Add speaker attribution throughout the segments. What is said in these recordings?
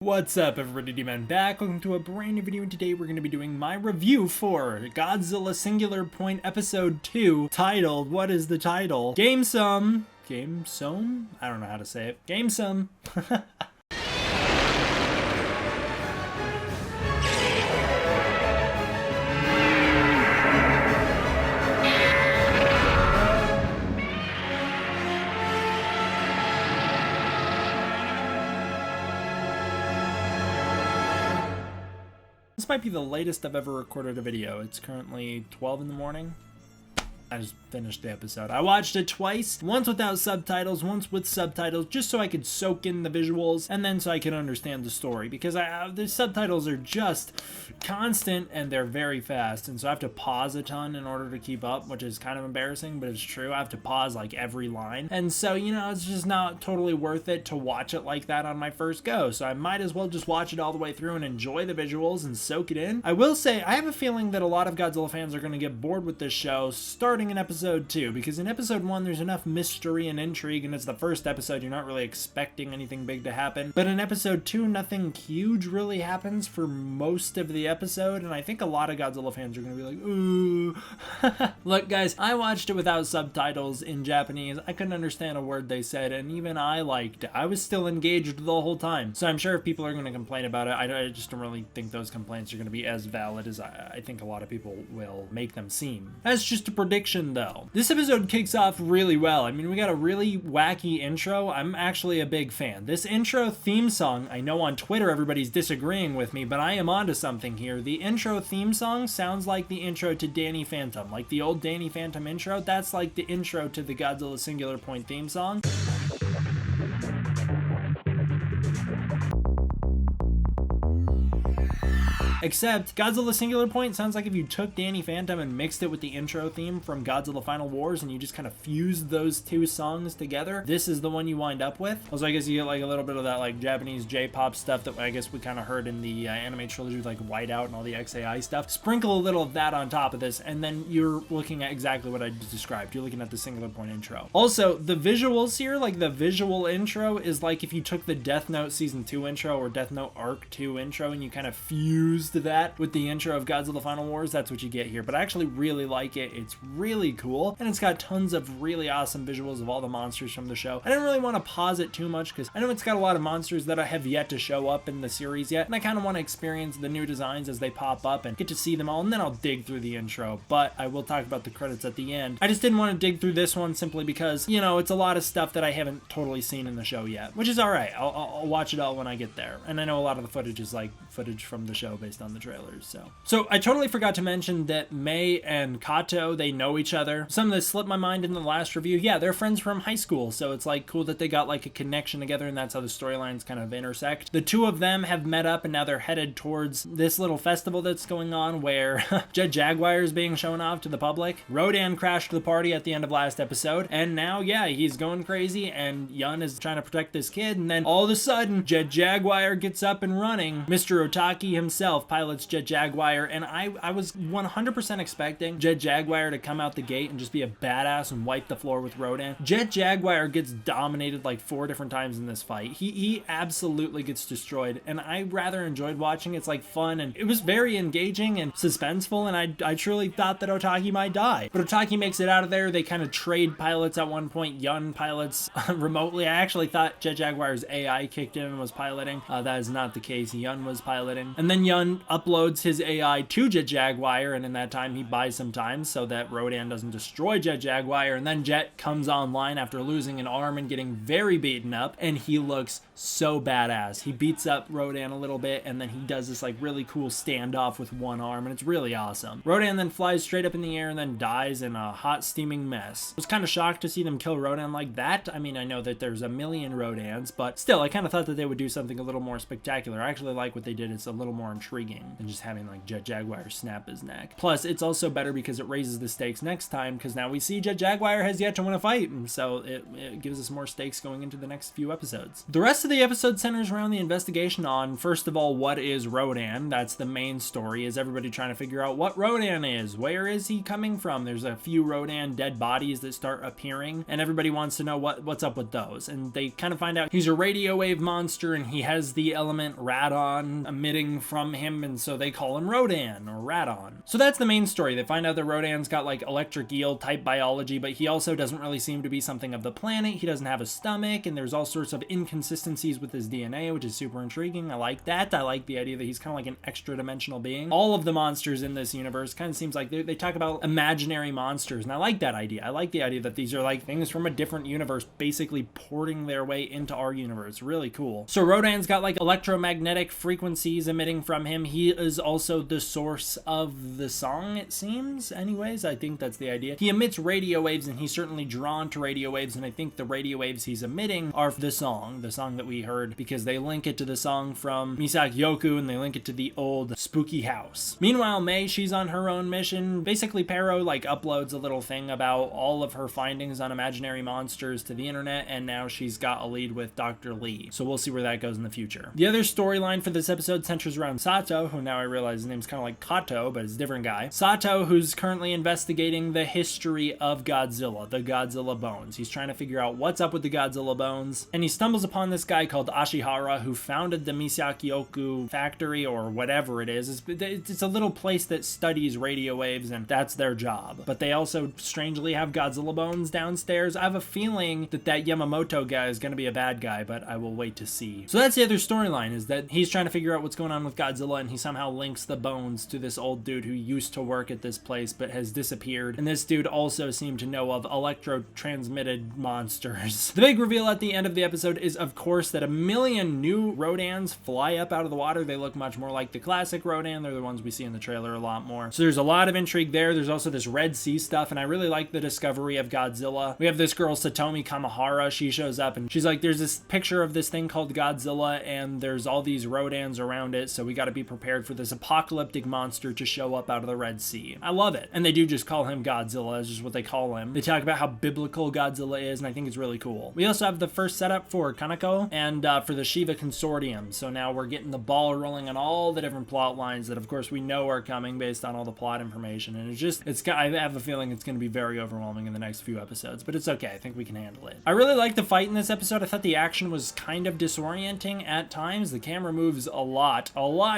Speaker 1: What's up everybody, D-Man back. Welcome to a brand new video, and today we're going to be doing my review for Godzilla Singular Point Episode 2, titled, what is the title? Gamesome? I don't know how to say it. Gamesome. This might be the latest I've ever recorded a video. It's currently 12 in the morning. I just finished the episode. I watched it twice, once without subtitles, once with subtitles, just so I could soak in the visuals, and then so I could understand the story, because the subtitles are just constant, and they're very fast, and so I have to pause a ton in order to keep up, which is kind of embarrassing, but it's true. I have to pause like every line, and so, you know, it's just not totally worth it to watch it like that on my first go, so I might as well just watch it all the way through and enjoy the visuals and soak it in. I will say, I have a feeling that a lot of Godzilla fans are going to get bored with this show starting in episode 2, because in episode 1 there's enough mystery and intrigue, and it's the first episode, you're not really expecting anything big to happen, but in episode 2 nothing huge really happens for most of the episode, and I think a lot of Godzilla fans are gonna be like, ooh. Look guys, I watched it without subtitles in Japanese. I couldn't understand a word they said, and even I liked it. I was still engaged the whole time, so I'm sure if people are gonna complain about it, I just don't really think those complaints are gonna be as valid as I think a lot of people will make them seem. That's just a prediction though. This episode kicks off really well. I mean, we got a really wacky intro. I'm actually a big fan. This intro theme song, I know on Twitter everybody's disagreeing with me, but I am onto something here. The intro theme song sounds like the intro to Danny Phantom. Like the old Danny Phantom intro, that's like the intro to the Godzilla Singular Point theme song. Except, Godzilla Singular Point sounds like if you took Danny Phantom and mixed it with the intro theme from Godzilla Final Wars and you just kind of fused those two songs together, this is the one you wind up with. Also, I guess you get like a little bit of that like Japanese J-pop stuff that I guess we kind of heard in the anime trilogy with like Whiteout and all the XAI stuff. Sprinkle a little of that on top of this, and then you're looking at exactly what I just described. You're looking at the Singular Point intro. Also, the visuals here, like the visual intro is like if you took the Death Note Season 2 intro or Death Note Arc 2 intro and you kind of fused that with the intro of Godzilla Final Wars. That's what you get here, but I actually really like it. It's really cool, and it's got tons of really awesome visuals of all the monsters from the show. I didn't really want to pause it too much because I know it's got a lot of monsters that I have yet to show up in the series yet, and I kind of want to experience the new designs as they pop up and get to see them all, and then I'll dig through the intro, but I will talk about the credits at the end. I just didn't want to dig through this one simply because, you know, it's a lot of stuff that I haven't totally seen in the show yet, which is alright. I'll watch it all when I get there, and I know a lot of the footage is like footage from the show based on the trailers. So I totally forgot to mention that Mei and Kato, they know each other. Some of this slipped my mind in the last review. Yeah, they're friends from high school, so it's like cool that they got like a connection together, and that's how the storylines kind of intersect. The two of them have met up, and now they're headed towards this little festival that's going on where Jet Jaguar is being shown off to the public. Rodan crashed the party at the end of last episode, and now, yeah, he's going crazy, and Yun is trying to protect this kid, and then all of a sudden, Jet Jaguar gets up and running. Mr. Otaki himself pilots Jet Jaguar, and I was 100% expecting Jet Jaguar to come out the gate and just be a badass and wipe the floor with Rodan. Jet Jaguar gets dominated like 4 different times in this fight. He absolutely gets destroyed, and I rather enjoyed watching. It's like fun, and it was very engaging and suspenseful, and I truly thought that Otaki might die. But Otaki makes it out of there. They kind of trade pilots at one point. Yun pilots remotely. I actually thought Jet Jaguar's AI kicked in and was piloting. That is not the case. Yun was piloting. And then Yun uploads his AI to Jet Jaguar, and in that time he buys some time so that Rodan doesn't destroy Jet Jaguar, and then Jet comes online after losing an arm and getting very beaten up, and he looks so badass. He beats up Rodan a little bit, and then he does this like really cool standoff with one arm, and it's really awesome. Rodan then flies straight up in the air and then dies in a hot steaming mess. I was kind of shocked to see them kill Rodan like that. I mean, I know that there's a million Rodans, but still, I kind of thought that they would do something a little more spectacular. I actually like what they did. It's a little more intriguing intriguing than just having like Jet Jaguar snap his neck. Plus, it's also better because it raises the stakes next time, because now we see Jet Jaguar has yet to win a fight, and so it gives us more stakes going into the next few episodes. The rest of the episode centers around the investigation on, first of all, what is Rodan? That's the main story, is everybody trying to figure out what Rodan is. Where is he coming from? There's a few Rodan dead bodies that start appearing, and everybody wants to know what's up with those. And they kind of find out he's a radio wave monster, and he has the element radon emitting from him, and so they call him Rodan, or Radon. So that's the main story. They find out that Rodan's got like electric eel type biology, but he also doesn't really seem to be something of the planet. He doesn't have a stomach, and there's all sorts of inconsistencies with his DNA, which is super intriguing. I like that. I like the idea that he's kind of like an extra dimensional being. All of the monsters in this universe kind of seems like they talk about imaginary monsters, and I like that idea. I like the idea that these are like things from a different universe basically porting their way into our universe. Really cool. So Rodan's got like electromagnetic frequencies emitting from him. He is also the source of the song, it seems. Anyways, I think that's the idea. He emits radio waves, and he's certainly drawn to radio waves, and I think the radio waves he's emitting are the song that we heard, because they link it to the song from Misaki Yoku, and they link it to the old spooky house. Meanwhile, Mei, she's on her own mission. Basically, Pero like uploads a little thing about all of her findings on imaginary monsters to the internet, and now she's got a lead with Dr. Lee. So we'll see where that goes in the future. The other storyline for this episode centers around Sato, who now I realize his name's kind of like Kato, but it's a different guy. Sato, who's currently investigating the history of Godzilla, the Godzilla bones. He's trying to figure out what's up with the Godzilla bones, and he stumbles upon this guy called Ashihara, who founded the Misaki-Yoku factory, or whatever it is. It's a little place that studies radio waves, and that's their job. But they also strangely have Godzilla bones downstairs. I have a feeling that Yamamoto guy is going to be a bad guy, but I will wait to see. So that's the other storyline, is that he's trying to figure out what's going on with Godzilla, and he somehow links the bones to this old dude who used to work at this place but has disappeared. And this dude also seemed to know of electro-transmitted monsters. The big reveal at the end of the episode is, of course, that a million new Rodans fly up out of the water. They look much more like the classic Rodan. They're the ones we see in the trailer a lot more. So there's a lot of intrigue there. There's also this Red Sea stuff, and I really like the discovery of Godzilla. We have this girl, Satomi Kamahara. She shows up, and she's like, there's this picture of this thing called Godzilla, and there's all these Rodans around it, so we got to be prepared for this apocalyptic monster to show up out of the Red Sea. I love it. And they do just call him Godzilla. That's just what they call him. They talk about how biblical Godzilla is, and I think it's really cool. We also have the first setup for Kaneko and for the Shiva Consortium. So now we're getting the ball rolling on all the different plot lines that, of course, we know are coming based on all the plot information. And I have a feeling it's going to be very overwhelming in the next few episodes, but it's okay. I think we can handle it. I really like the fight in this episode. I thought the action was kind of disorienting at times. The camera moves a lot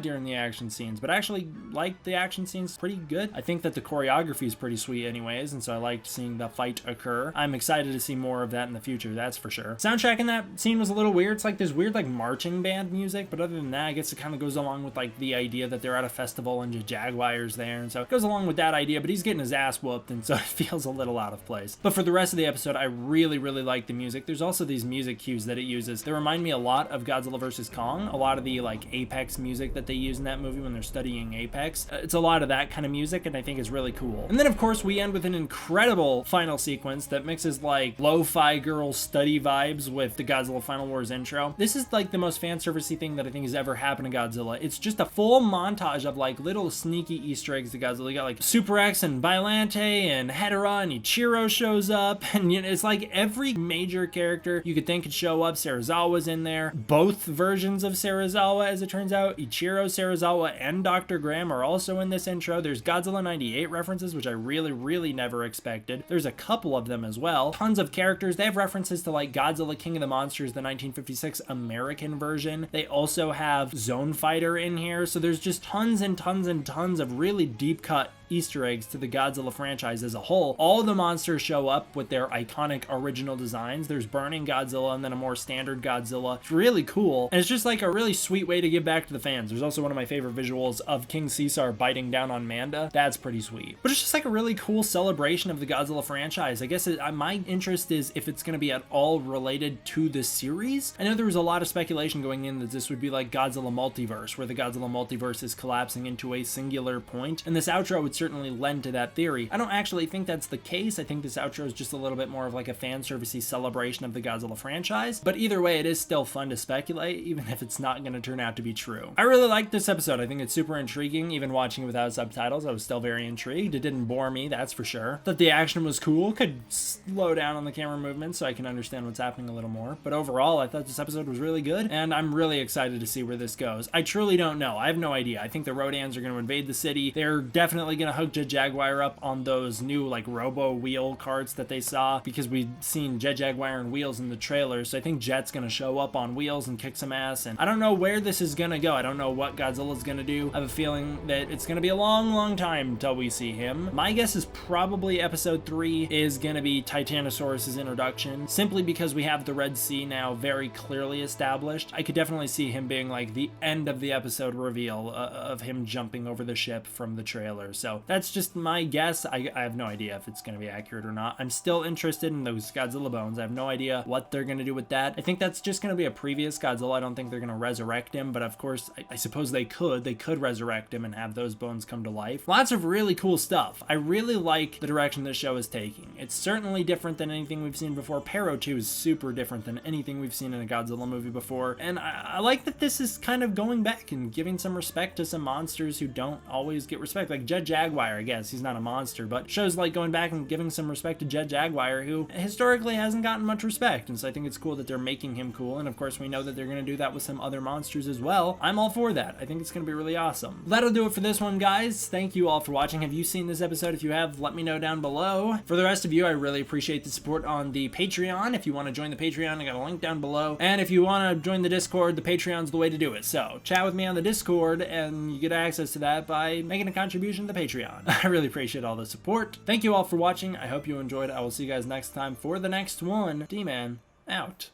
Speaker 1: during the action scenes, but I actually liked the action scenes pretty good. I think that the choreography is pretty sweet anyways, and so I liked seeing the fight occur. I'm excited to see more of that in the future, that's for sure. Soundtrack in that scene was a little weird. It's like this weird like marching band music, but other than that, I guess it kind of goes along with like the idea that they're at a festival and Jaguar's there, and so it goes along with that idea, but he's getting his ass whooped, and so it feels a little out of place. But for the rest of the episode, I really like the music. There's also these music cues that it uses. They remind me a lot of Godzilla vs. Kong. A lot of the like Apex music that they use in that movie when they're studying Apex. It's a lot of that kind of music, and I think it's really cool. And then of course we end with an incredible final sequence that mixes like lo-fi girl study vibes with the Godzilla Final Wars intro. This is like the most fan servicey thing that I think has ever happened to Godzilla. It's just a full montage of like little sneaky Easter eggs to Godzilla. You got like Super X and Violante and Hedorah, and Ichiro shows up, and you know, it's like every major character you could think could show up. Serizawa's in there. Both versions of Serizawa, as it turns out. Ichiro, Serizawa, and Dr. Graham are also in this intro. There's Godzilla 98 references, which I really never expected. There's a couple of them as well. Tons of characters. They have references to like Godzilla King of the Monsters, the 1956 American version. They also have Zone Fighter in here. So there's just tons and tons of really deep cut Easter eggs to the Godzilla franchise as a whole. All the monsters show up with their iconic original designs. There's Burning Godzilla and then a more standard Godzilla. It's really cool, and it's just like a really sweet way to give back to the fans. There's also one of my favorite visuals of King Caesar biting down on Manda. That's pretty sweet. But it's just like a really cool celebration of the Godzilla franchise. I guess my interest is if it's going to be at all related to the series. I know there was a lot of speculation going in that this would be like Godzilla Multiverse, where the Godzilla Multiverse is collapsing into a singular point. And this outro, it's certainly lend to that theory. I don't actually think that's the case. I think this outro is just a little bit more of like a fan servicey celebration of the Godzilla franchise, but either way, it is still fun to speculate, even if it's not going to turn out to be true. I really liked this episode. I think it's super intriguing. Even watching it without subtitles, I was still very intrigued. It didn't bore me, that's for sure. Thought the action was cool. Could slow down on the camera movement so I can understand what's happening a little more. But overall, I thought this episode was really good, and I'm really excited to see where this goes. I truly don't know. I have no idea. I think the Rodans are going to invade the city. They're definitely going to hook Jet Jaguar up on those new like robo wheel carts that they saw, because we've seen Jet Jaguar and wheels in the trailer. So I think Jet's going to show up on wheels and kick some ass, and I don't know where this is going to go. I don't know what Godzilla's going to do. I have a feeling that it's going to be a long time until we see him. My guess is probably episode 3 is going to be Titanosaurus's introduction, simply because we have the Red Sea now very clearly established. I could definitely see him being like the end of the episode reveal of him jumping over the ship from the trailer. So that's just my guess. I have no idea if it's going to be accurate or not. I'm still interested in those Godzilla bones. I have no idea what they're going to do with that. I think that's just going to be a previous Godzilla. I don't think they're going to resurrect him, but of course, I suppose they could resurrect him and have those bones come to life. Lots of really cool stuff. I really like the direction this show is taking. It's certainly different than anything we've seen before. Pero 2 is super different than anything we've seen in a Godzilla movie before, and I like that this is kind of going back and giving some respect to some monsters who don't always get respect. Like Jet Jaguar, I guess he's not a monster, but shows like going back and giving some respect to Jet Jaguar, who historically hasn't gotten much respect, and so I think it's cool that they're making him cool, and of course we know that they're going to do that with some other monsters as well. I'm all for that. I think it's going to be really awesome. That'll do it for this one, guys. Thank you all for watching. Have you seen this episode? If you have, let me know down below. For the rest of you, I really appreciate the support on the Patreon. If you want to join the Patreon, I got a link down below, and if you want to join the Discord, the Patreon's the way to do it. So chat with me on the Discord, and you get access to that by making a contribution to the Patreon. I really appreciate all the support. Thank you all for watching. I hope you enjoyed. I will see you guys next time for the next one. D-Man out.